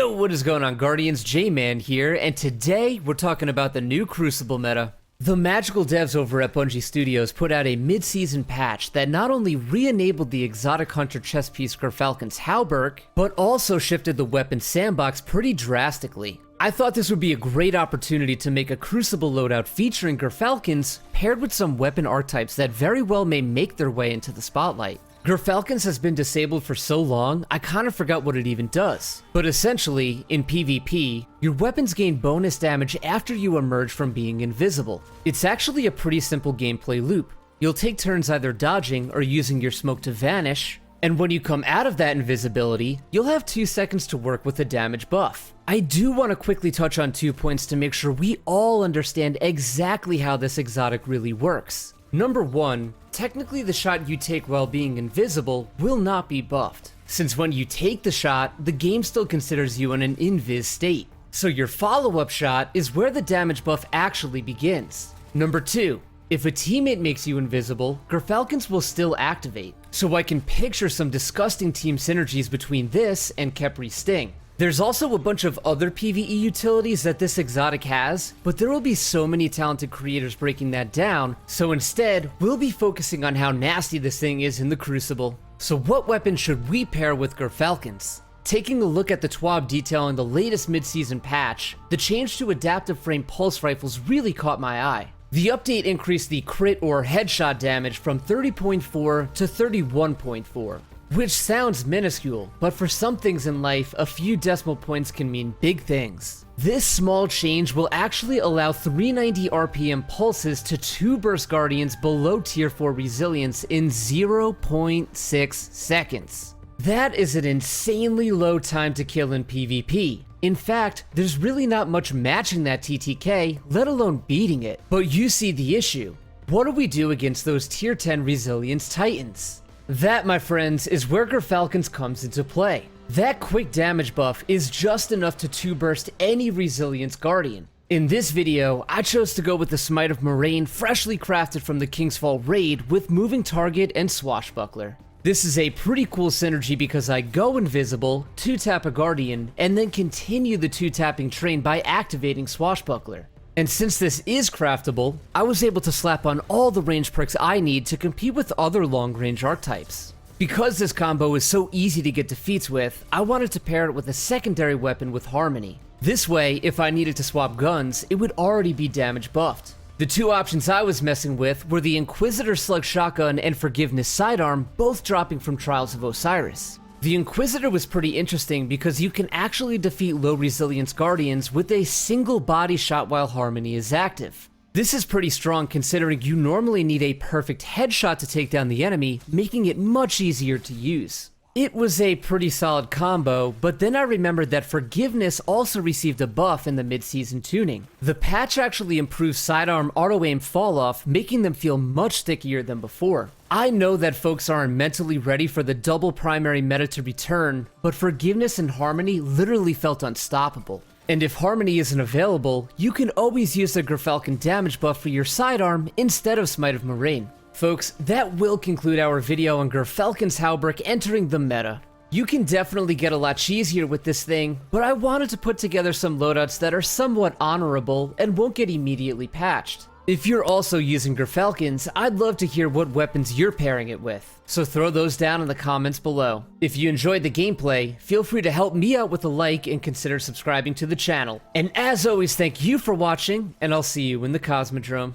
Yo, what is going on, Guardians? J-Man here, and today we're talking about the new Crucible meta. The magical devs over at Bungie Studios put out a mid-season patch that not only re-enabled the exotic hunter chess piece Gyrfalcon's Hauberk, but also shifted the weapon sandbox pretty drastically. I thought this would be a great opportunity to make a Crucible loadout featuring Gyrfalcons paired with some weapon archetypes that very well may make their way into the spotlight. Gyrfalcons has been disabled for so long, I kinda forgot what it even does. But essentially, in PvP, your weapons gain bonus damage after you emerge from being invisible. It's actually a pretty simple gameplay loop. You'll take turns either dodging or using your smoke to vanish, and when you come out of that invisibility, you'll have 2 seconds to work with a damage buff. I do want to quickly touch on 2 points to make sure we all understand exactly how this exotic really works. Number 1, technically the shot you take while being invisible will not be buffed, since when you take the shot, the game still considers you in an invis state. So your follow-up shot is where the damage buff actually begins. Number 2, if a teammate makes you invisible, Gyrfalcons will still activate. So I can picture some disgusting team synergies between this and Khepri's Sting. There's also a bunch of other PvE utilities that this exotic has, but there will be so many talented creators breaking that down, so instead, we'll be focusing on how nasty this thing is in the Crucible. So what weapon should we pair with Gyrfalcons? Taking a look at the TWAB detailing the latest mid-season patch, the change to adaptive frame pulse rifles really caught my eye. The update increased the crit or headshot damage from 30.4 to 31.4. Which sounds minuscule, but for some things in life, a few decimal points can mean big things. This small change will actually allow 390 RPM pulses to 2 burst guardians below tier 4 resilience in 0.6 seconds. That is an insanely low time to kill in PvP. In fact, there's really not much matching that TTK, let alone beating it. But you see the issue. What do we do against those tier 10 resilience titans? That, my friends, is where Gyrfalcons comes into play. That quick damage buff is just enough to 2-burst any resilience guardian. In this video, I chose to go with the Smite of Moraine freshly crafted from the King's Fall raid with moving target and swashbuckler. This is a pretty cool synergy because I go invisible, 2-tap a guardian, and then continue the 2-tapping train by activating swashbuckler. And since this is craftable, I was able to slap on all the range perks I need to compete with other long-range archetypes. Because this combo is so easy to get defeats with, I wanted to pair it with a secondary weapon with Harmony. This way, if I needed to swap guns, it would already be damage buffed. The 2 options I was messing with were the Inquisitor Slug Shotgun and Forgiveness Sidearm, both dropping from Trials of Osiris. The Inquisitor was pretty interesting because you can actually defeat low resilience guardians with a single body shot while Harmony is active. This is pretty strong considering you normally need a perfect headshot to take down the enemy, making it much easier to use. It was a pretty solid combo, but then I remembered that Forgiveness also received a buff in the mid-season tuning. The patch actually improved sidearm auto-aim fall-off, making them feel much stickier than before. I know that folks aren't mentally ready for the double primary meta to return, but Forgiveness and Harmony literally felt unstoppable. And if Harmony isn't available, you can always use the Gyrfalcon damage buff for your sidearm instead of Smite of Moraine. Folks, that will conclude our video on Gyrfalcon's Hauberk entering the meta. You can definitely get a lot cheesier with this thing, but I wanted to put together some loadouts that are somewhat honorable and won't get immediately patched. If you're also using Gyrfalcons, I'd love to hear what weapons you're pairing it with, so throw those down in the comments below. If you enjoyed the gameplay, feel free to help me out with a like and consider subscribing to the channel. And as always, thank you for watching, and I'll see you in the Cosmodrome.